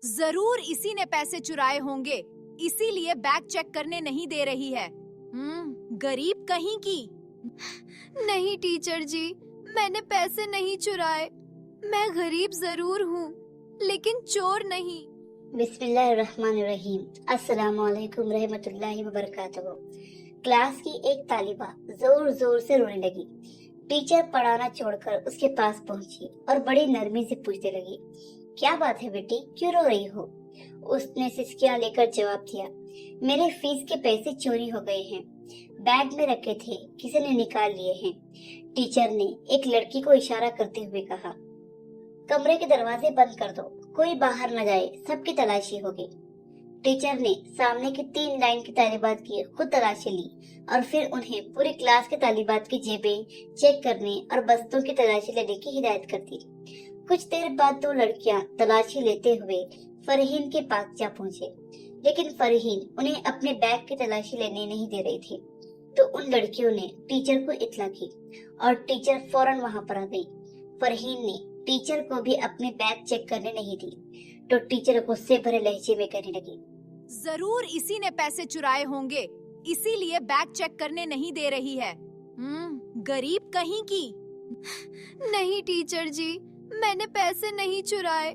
जरूर इसी ने पैसे चुराए होंगे, इसीलिए बैग चेक करने नहीं दे रही है। गरीब कहीं की। नहीं टीचर जी, मैंने पैसे नहीं चुराए। मैं गरीब जरूर हूँ, लेकिन चोर नहीं। बिस्मिल्लाहिर्रहमानिर्रहीम। अस्सलाम वालेकुम रहमतुल्लाहि व बरकातहू। क्लास की एक तालिबा जोर जोर से रोने लगी। टीचर पढ़ाना छोड़कर उसके पास पहुंची और बड़ी नरमी से पूछने लगी, क्या बात है बेटी, क्यों रो रही हो? उसने सिसकियां लेकर जवाब दिया, मेरे फीस के पैसे चोरी हो गए हैं, बैग में रखे थे, किसी ने निकाल लिए हैं। टीचर ने एक लड़की को इशारा करते हुए कहा, कमरे के दरवाजे बंद कर दो, कोई बाहर न जाए, सबकी तलाशी होगी। टीचर ने सामने की 3 लाइन की तालिबात की खुद तलाशी ली और फिर उन्हें पूरी क्लास के तालिबात की जेबें चेक करने और बस्तों की तलाशी लेने की हिदायत कर दी। कुछ देर बाद 2 लड़कियां तलाशी लेते हुए फरहीन के पास जा पहुंचे, लेकिन फरहीन उन्हें अपने बैग की तलाशी लेने नहीं दे रही थी। तो उन लड़कियों ने टीचर को इत्तला की और टीचर फौरन वहां पर आ गई। फरहीन ने टीचर को भी अपने बैग चेक करने नहीं दी, तो टीचर गुस्से भरे लहजे में कहने लगी, जरूर इसी ने पैसे चुराए होंगे, इसीलिए बैग चेक करने नहीं दे रही है। गरीब कहीं की। नहीं टीचर जी, मैंने पैसे नहीं चुराए।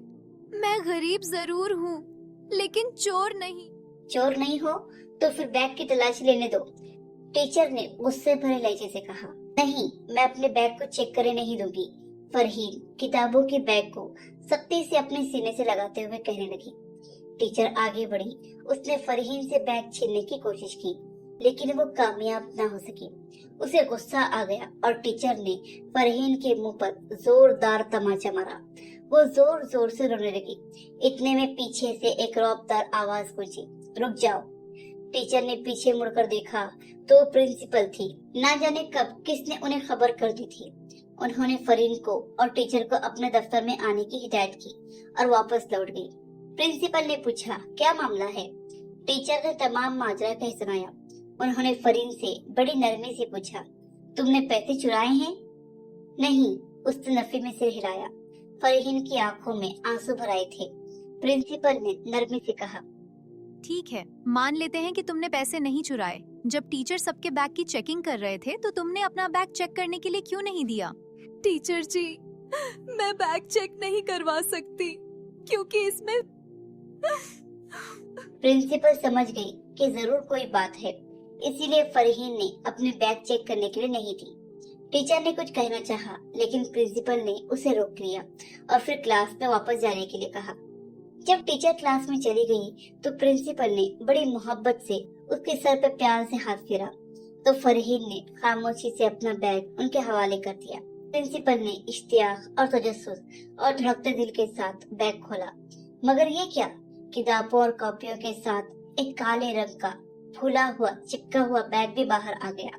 मैं गरीब जरूर हूँ, लेकिन चोर नहीं। चोर नहीं हो तो फिर बैग की तलाशी लेने दो। टीचर ने गुस्से भरे लहजे से कहा, नहीं, मैं अपने बैग को चेक करने नहीं दूंगी। फरहीन किताबों के बैग को सख्ती से अपने सीने से लगाते हुए कहने लगी। टीचर आगे बढ़ी, उसने फरहीन से बैग छीनने की कोशिश की, लेकिन वो कामयाब न हो सकी। उसे गुस्सा आ गया और टीचर ने फरहीन के मुंह पर जोरदार तमाचा मारा। वो जोर जोर से रोने लगी। इतने में पीछे से एक रौबदार आवाज गूंजी, रुक जाओ। टीचर ने पीछे मुड़कर देखा तो प्रिंसिपल थी। ना जाने कब किसने उन्हें खबर कर दी थी। उन्होंने फरहीन को और टीचर को अपने दफ्तर में आने की हिदायत की और वापस लौट गई। प्रिंसिपल ने पूछा, क्या मामला है? टीचर ने तमाम माजरा कह सुनाया। उन्होंने फरहीन से बड़ी नरमी से पूछा, तुमने पैसे चुराए हैं? नहीं, उसने नफी में सिर हिलाया। फरहीन की आंखों में आंसू भर आए थे। प्रिंसिपल ने नरमी से कहा, ठीक है, मान लेते हैं कि तुमने पैसे नहीं चुराए। जब टीचर सबके बैग की चेकिंग कर रहे थे तो तुमने अपना बैग चेक करने के लिए क्यों नहीं दिया? टीचर जी, मैं बैग चेक नहीं करवा सकती क्योंकि इसमें। प्रिंसिपल समझ गई कि जरूर कोई बात है, इसीलिए फरहीन ने अपने बैग चेक करने के लिए नहीं दी। टीचर ने कुछ कहना चाहा, लेकिन प्रिंसिपल ने उसे रोक लिया और फिर क्लास में वापस जाने के लिए कहा। जब टीचर क्लास में चली गई तो प्रिंसिपल ने बड़ी मोहब्बत से उसके सर पर प्यार से हाथ फेरा, तो फरहीन ने खामोशी से अपना बैग उनके हवाले कर दिया। प्रिंसिपल ने इश्तियाक और तजस्सुस और धड़कते दिल के साथ बैग खोला, मगर ये क्या, किताबों और कॉपियों के साथ एक काले रंग का फूला हुआ चिपका हुआ बैग भी बाहर आ गया।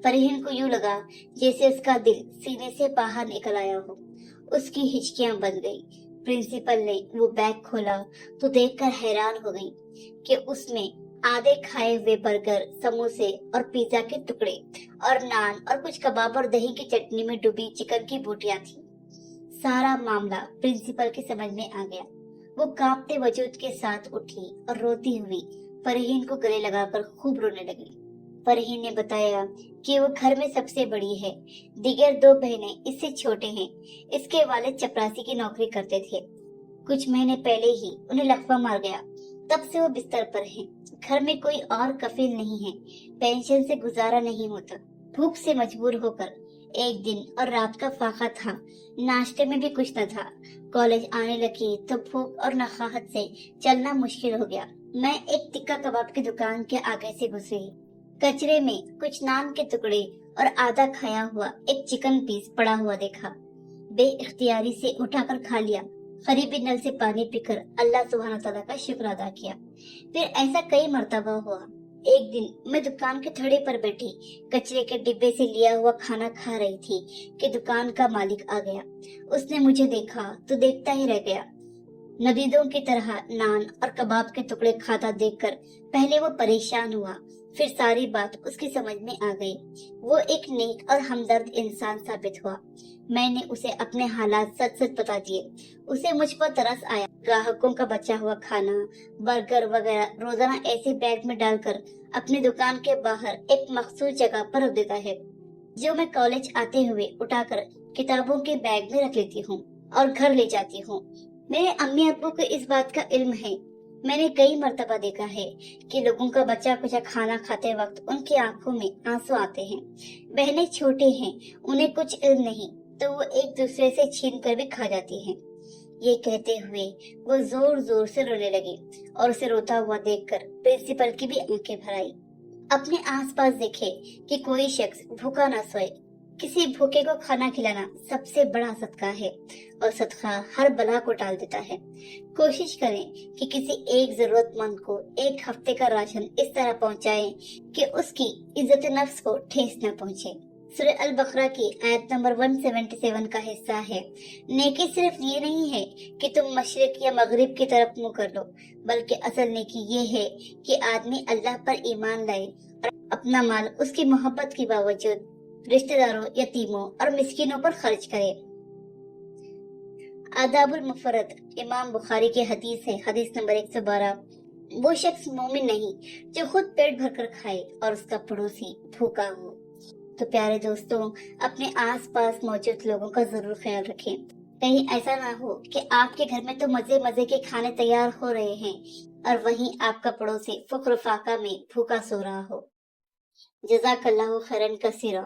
फरहीन को यूं लगा जैसे उसका दिल सीने से बाहर निकल आया हो। उसकी हिचकियां बंध गई। प्रिंसिपल ने वो बैग खोला तो देखकर हैरान हो गई कि उसमें आधे खाए हुए बर्गर, समोसे और पिज्जा के टुकड़े और नान और कुछ कबाब और दही की चटनी में डूबी चिकन की बोटियां थी। सारा मामला प्रिंसिपल के समझ में आ गया। वो कांपते वजूद के साथ उठी और रोती हुई फरहीन को गले लगाकर खूब रोने लगी। फरहीन ने बताया कि वो घर में सबसे बड़ी है, दीगर 2 बहनें इससे छोटे हैं। इसके वालिद चपरासी की नौकरी करते थे। कुछ महीने पहले ही उन्हें लकवा मार गया, तब से वो बिस्तर पर हैं। घर में कोई और कफील नहीं है, पेंशन से गुजारा नहीं होता। भूख से मजबूर होकर एक दिन और रात का फाका था, नाश्ते में भी कुछ न था। कॉलेज आने लगी तो भूख और नखाहत से चलना मुश्किल हो गया। मैं एक टिक्का कबाब की दुकान के आगे से गुजरी। कचरे में कुछ नान के टुकड़े और आधा खाया हुआ एक चिकन पीस पड़ा हुआ देखा। बेइख्तियारी से उठाकर खा लिया। करीबी नल से पानी पीकर अल्लाह सुब्हान तआला का शुक्र अदा किया। फिर ऐसा कई मर्तबा हुआ। एक दिन मैं दुकान के थड़े पर बैठी कचरे के डिब्बे से लिया हुआ खाना खा रही थी कि दुकान का मालिक आ गया। उसने मुझे देखा तो देखता ही रह गया। नदीदों की तरह नान और कबाब के टुकड़े खाता देखकर पहले वो परेशान हुआ, फिर सारी बात उसकी समझ में आ गई। वो एक नेक और हमदर्द इंसान साबित हुआ। मैंने उसे अपने हालात सच सच बता दिए। उसे मुझ पर तरस आया। ग्राहकों का बचा हुआ खाना, बर्गर वगैरह रोजाना ऐसे बैग में डालकर अपनी दुकान के बाहर एक मखसूस जगह पर रख देता है, जो मैं कॉलेज आते हुए उठाकर किताबों के बैग में रख लेती हूँ और घर ले जाती हूँ। मेरे अम्मी अब्बू को इस बात का इल्म है। मैंने कई मर्तबा देखा है कि लोगों का बचा कुचा खाना खाते वक्त उनकी आंखों में आंसू आते हैं। बहनें छोटे हैं, उन्हें कुछ इल्म नहीं, तो वो एक दूसरे से छीन कर भी खा जाती हैं। ये कहते हुए वो जोर जोर से रोने लगी और उसे रोता हुआ देखकर प्रिंसिपल की भी आंखें भर आई। अपने आसपास देखे कि कोई शख्स भूखा न सोए। किसी भूखे को खाना खिलाना सबसे बड़ा सदका है और सदका हर बला को टाल देता है। कोशिश करें कि किसी एक जरूरतमंद को एक हफ्ते का राशन इस तरह पहुंचाएं कि उसकी इज्जत नफ्स को ठेस न पहुंचे। सूरह अल बकरा की आयत नंबर 177 का हिस्सा है। नेकी सिर्फ ये नहीं है कि तुम मशरिक या मगरिब की तरफ मुंह कर लो, बल्कि असल नेकी ये है कि आदमी अल्लाह पर ईमान लाए और अपना माल उसकी मोहब्बत के बावजूद रिश्तेदारों, यतीमों और मिस्किनों पर खर्च करे। आदाबुल मुफरद इमाम बुखारी की हदीस है, हदीस नंबर 112। वो शख्स मोमिन नहीं जो खुद पेट भरकर खाए और उसका पड़ोसी भूखा हो। तो प्यारे दोस्तों, अपने आसपास मौजूद लोगों का जरूर ख्याल रखें। कहीं ऐसा ना हो कि आपके घर में तो मजे मजे के खाने तैयार हो रहे हैं और वहीं आपका पड़ोसी फुक्र फाका में भूखा सो रहा हो। जज़ाकल्लाहु खैरन कसीरा।